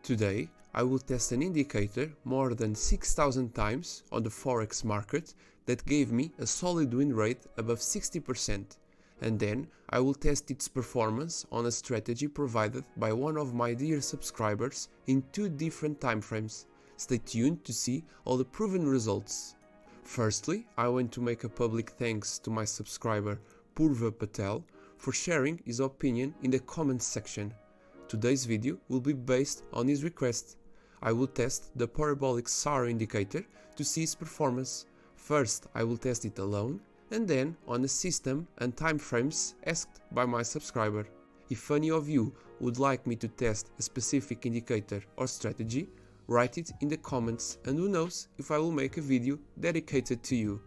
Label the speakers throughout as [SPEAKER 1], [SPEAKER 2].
[SPEAKER 1] Today, I will test an indicator more than 6,000 times on the Forex market that gave me a solid win rate above 60%, and then I will test its performance on a strategy provided by one of my dear subscribers in 2 different timeframes. Stay tuned to see all the proven results. Firstly, I want to make a public thanks to my subscriber Purva Patel for sharing his opinion in the comments section. Today's video will be based on his request. I will test the parabolic SAR indicator to see its performance. First, I will test it alone, and then on the system and time frames asked by my subscriber. If any of you would like me to test a specific indicator or strategy, write it in the comments, and who knows if I will make a video dedicated to you.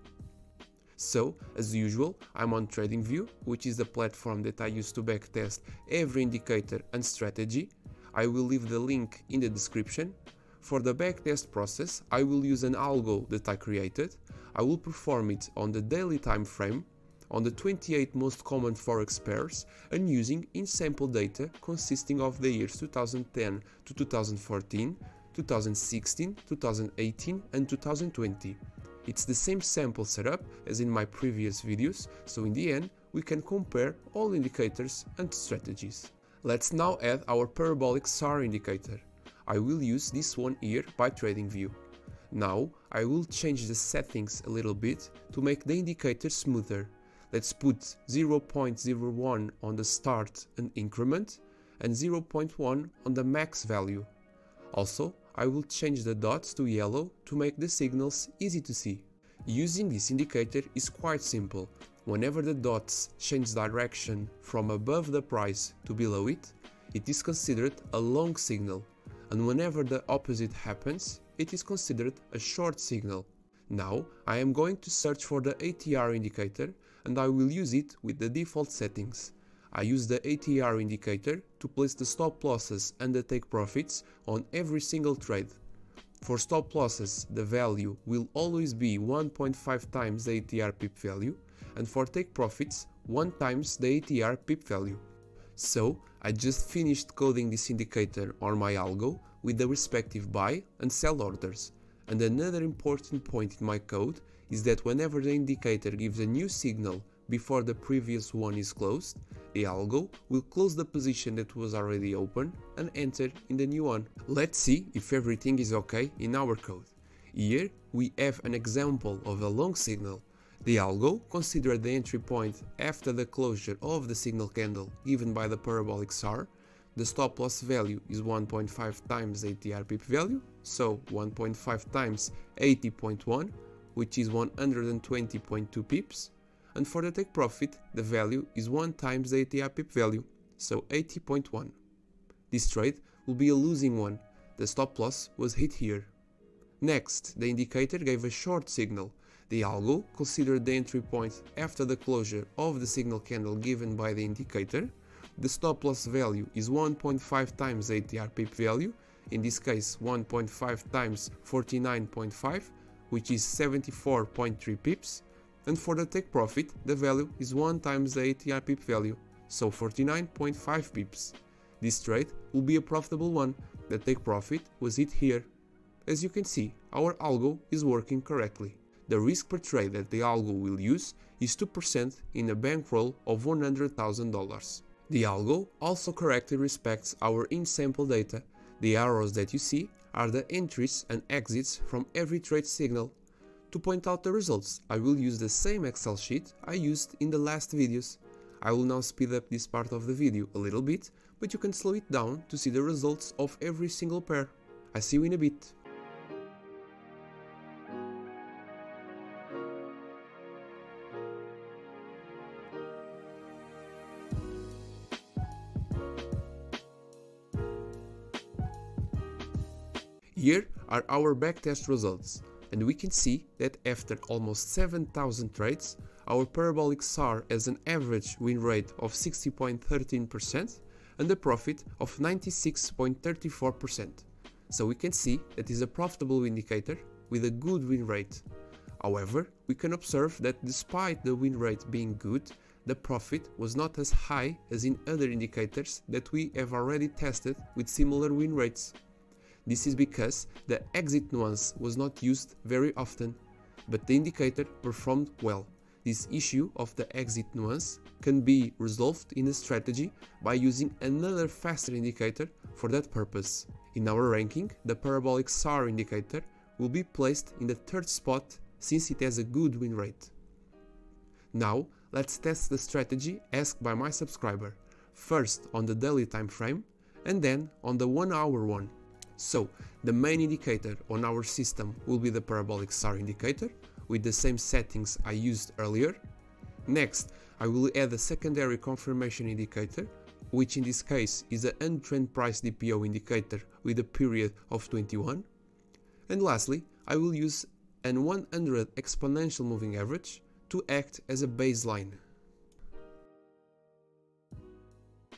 [SPEAKER 1] So, as usual, I'm on TradingView, which is the platform that I use to backtest every indicator and strategy. I will leave the link in the description. For the backtest process, I will use an algo that I created. I will perform it on the daily time frame, on the 28 most common Forex pairs, and using in-sample data consisting of the years 2010 to 2014, 2016, 2018 and 2020. It's the same sample setup as in my previous videos, so in the end we can compare all indicators and strategies. Let's now add our parabolic SAR indicator. I will use this one here by TradingView. Now I will change the settings a little bit to make the indicator smoother. Let's put 0.01 on the start and increment and 0.1 on the max value. Also, I will change the dots to yellow to make the signals easy to see. Using this indicator is quite simple. Whenever the dots change direction from above the price to below it, it is considered a long signal, and whenever the opposite happens, it is considered a short signal. Now I am going to search for the ATR indicator, and I will use it with the default settings. I use the ATR indicator to place the stop losses and the take profits on every single trade. For stop losses, the value will always be 1.5 times the ATR pip value, and for take profits, 1 times the ATR pip value. So, I just finished coding this indicator on my algo with the respective buy and sell orders. And another important point in my code is that whenever the indicator gives a new signal before the previous one is closed, the algo will close the position that was already open and enter in the new one. Let's see if everything is okay in our code. Here we have an example of a long signal. The algo considered the entry point after the closure of the signal candle given by the parabolic SAR. The stop loss value is 1.5 times ATR pip value, so 1.5 times 80.1, which is 120.2 pips. And for the take profit, the value is 1 times the ATR pip value, so 80.1. This trade will be a losing one. The stop loss was hit here. Next, the indicator gave a short signal. The algo considered the entry point after the closure of the signal candle given by the indicator. The stop loss value is 1.5 times the ATR pip value, in this case 1.5 times 49.5, which is 74.3 pips. And for the take profit, the value is 1 times the ATR pip value, so 49.5 pips. This trade will be a profitable one. The take profit was hit here. As you can see, our algo is working correctly. The risk per trade that the algo will use is 2% in a bankroll of $100,000. The algo also correctly respects our in-sample data. The arrows that you see are the entries and exits from every trade signal. To point out the results, I will use the same Excel sheet I used in the last videos. I will now speed up this part of the video a little bit, but you can slow it down to see the results of every single pair. I see you in a bit. Here are our backtest results. And we can see that after almost 7,000 trades, our parabolic SAR has an average win rate of 60.13% and a profit of 96.34%. So we can see that is a profitable indicator with a good win rate. However, we can observe that despite the win rate being good, the profit was not as high as in other indicators that we have already tested with similar win rates. This is because the exit nuance was not used very often, but the indicator performed well. This issue of the exit nuance can be resolved in a strategy by using another faster indicator for that purpose. In our ranking, the parabolic SAR indicator will be placed in the third spot since it has a good win rate. Now, let's test the strategy asked by my subscriber, first on the daily time frame and then on the 1 hour one. So, the main indicator on our system will be the parabolic SAR indicator with the same settings I used earlier. Next, I will add a secondary confirmation indicator, which in this case is an untrend price DPO indicator with a period of 21. And lastly, I will use an 100 exponential moving average to act as a baseline.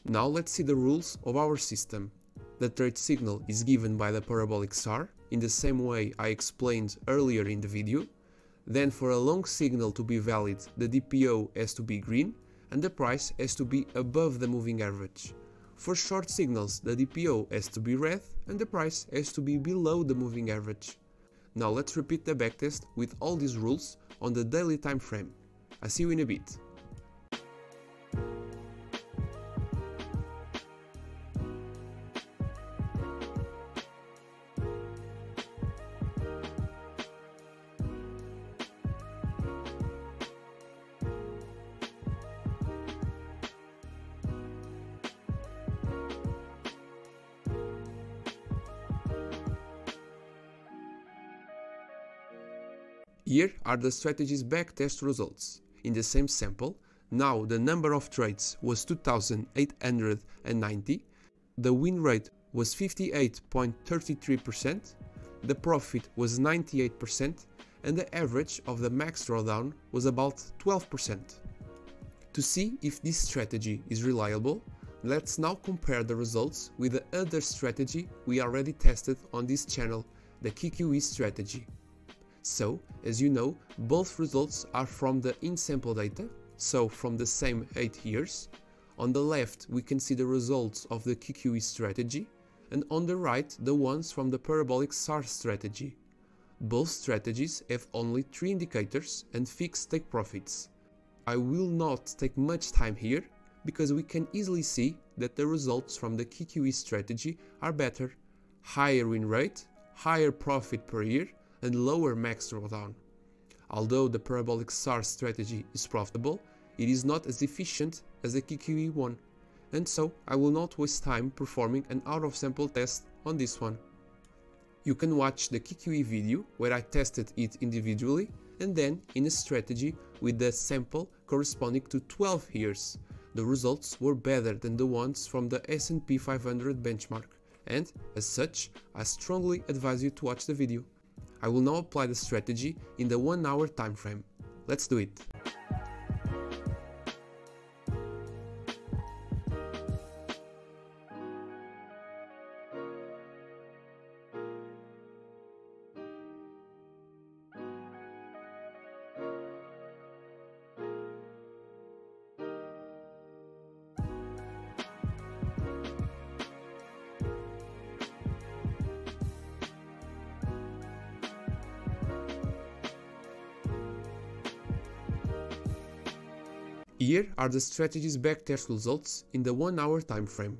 [SPEAKER 1] Now let's see the rules of our system. The trade signal is given by the parabolic SAR in the same way I explained earlier in the video. Then for a long signal to be valid, the DPO has to be green and the price has to be above the moving average. For short signals, the DPO has to be red and the price has to be below the moving average. Now let's repeat the backtest with all these rules on the daily time frame. I'll see you in a bit. Here are the strategy's backtest results. In the same sample, now the number of trades was 2,890, the win rate was 58.33%, the profit was 98%, and the average of the max drawdown was about 12%. To see if this strategy is reliable, let's now compare the results with the other strategy we already tested on this channel, the QQE strategy. So, as you know, both results are from the in-sample data, so from the same 8 years. On the left we can see the results of the QQE strategy, and on the right the ones from the parabolic SAR strategy. Both strategies have only 3 indicators and fixed take profits. I will not take much time here, because we can easily see that the results from the QQE strategy are better: higher win rate, higher profit per year, and lower max drawdown. Although the parabolic SAR strategy is profitable, it is not as efficient as the QQE one, and so I will not waste time performing an out-of-sample test on this one. You can watch the QQE video where I tested it individually and then in a strategy with the sample corresponding to 12 years. The results were better than the ones from the S&P 500 benchmark, and as such, I strongly advise you to watch the video. I will now apply the strategy in the 1 hour time frame. Let's do it. Here are the strategy's backtest results in the 1 hour time frame.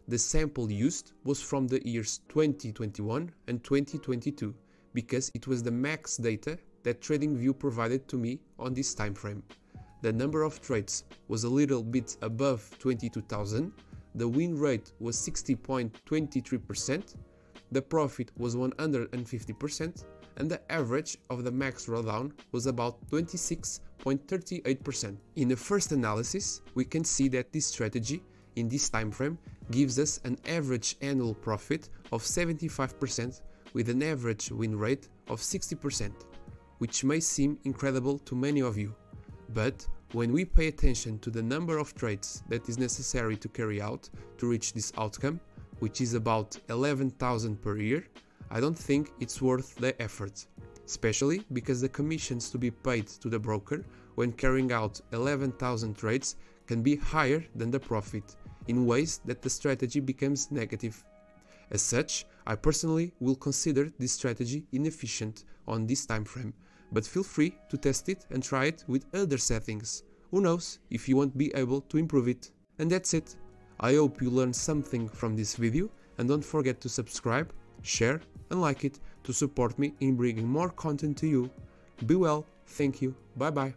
[SPEAKER 1] The sample used was from the years 2021 and 2022, because it was the max data that TradingView provided to me on this time frame. The number of trades was a little bit above 22,000, the win rate was 60.23%, the profit was 150%, and the average of the max drawdown was about 26.38%. In the first analysis, we can see that this strategy in this time frame gives us an average annual profit of 75% with an average win rate of 60%, which may seem incredible to many of you. But when we pay attention to the number of trades that is necessary to carry out to reach this outcome, which is about 11,000 per year, I don't think it's worth the effort, especially because the commissions to be paid to the broker when carrying out 11,000 trades can be higher than the profit, in ways that the strategy becomes negative. As such, I personally will consider this strategy inefficient on this time frame, but feel free to test it and try it with other settings. Who knows if you won't be able to improve it. And that's it. I hope you learned something from this video, and don't forget to subscribe, share and like it to support me in bringing more content to you. Be well, thank you, bye bye.